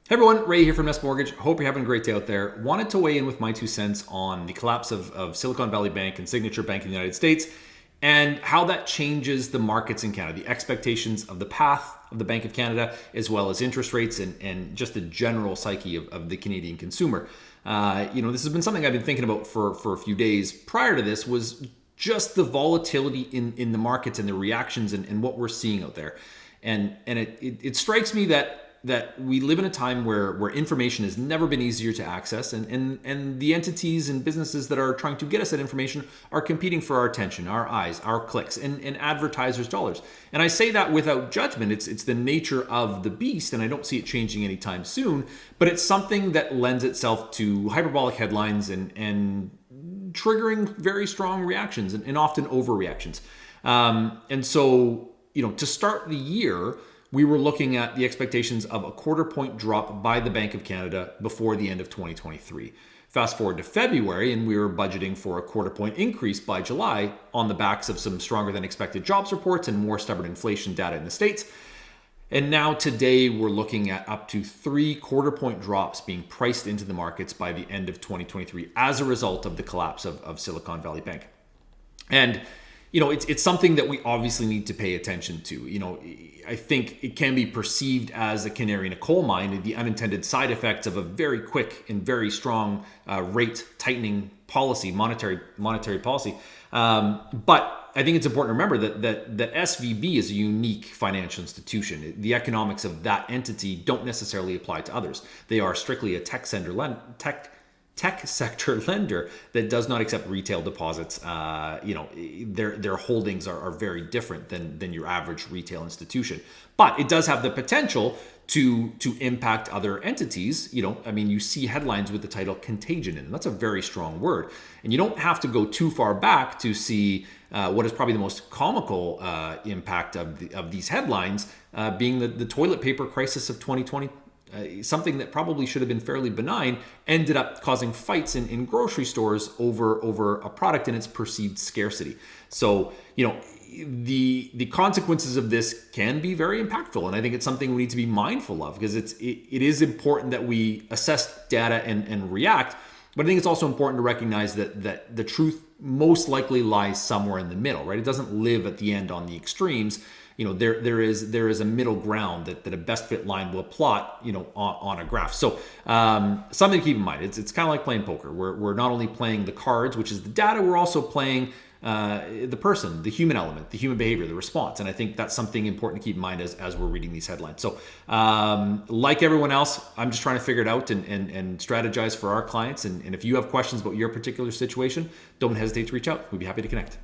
Hey everyone, Ray here from Nest Mortgage. Hope you're having a great day out there. Wanted to weigh in with my 2 cents on the collapse of Silicon Valley Bank and Signature Bank in the United States and how that changes the markets in Canada, the expectations of the path of the Bank of Canada, as well as interest rates and just the general psyche of the Canadian consumer. This has been something I've been thinking about for a few days. Prior to this was just the volatility in the markets and the reactions and what we're seeing out there. And it strikes me that we live in a time where information has never been easier to access, and the entities and businesses that are trying to get us that information are competing for our attention, our eyes, our clicks, and advertisers' dollars. And I say that without judgment. It's the nature of the beast, and I don't see it changing anytime soon, but it's something that lends itself to hyperbolic headlines and triggering very strong reactions and often overreactions. And so, to start the year, we were looking at the expectations of a quarter-point drop by the Bank of Canada before the end of 2023. Fast forward to February, and we were budgeting for a quarter-point increase by July on the backs of some stronger than expected jobs reports and more stubborn inflation data in the States. And now today, we're looking at up to 3 quarter-point drops being priced into the markets by the end of 2023 as a result of the collapse of Silicon Valley Bank. And it's something that we obviously need to pay attention to. I think it can be perceived as a canary in a coal mine, the unintended side effects of a very quick and very strong rate tightening policy, monetary policy. But I think it's important to remember that SVB is a unique financial institution. The economics of that entity don't necessarily apply to others. They are strictly a tech sector lender that does not accept retail deposits. Their holdings are very different than your average retail institution, but it does have the potential to impact other entities. You see headlines with the title contagion in them. That's a very strong word, and you don't have to go too far back to see what is probably the most comical impact of these headlines being the toilet paper crisis of 2020. Something that probably should have been fairly benign ended up causing fights in grocery stores over a product and its perceived scarcity. So, the consequences of this can be very impactful, and I think it's something we need to be mindful of because it is important that we assess data and react. But I think it's also important to recognize that the truth most likely lies somewhere in the middle, right? It doesn't live at the end on the extremes. There is a middle ground that a best fit line will plot, on a graph. So something to keep in mind. It's kind of like playing poker. We're not only playing the cards, which is the data, we're also playing the person, the human element, the human behavior, the response. And I think that's something important to keep in mind as we're reading these headlines. So like everyone else, I'm just trying to figure it out and strategize for our clients. And if you have questions about your particular situation, don't hesitate to reach out. We'd be happy to connect.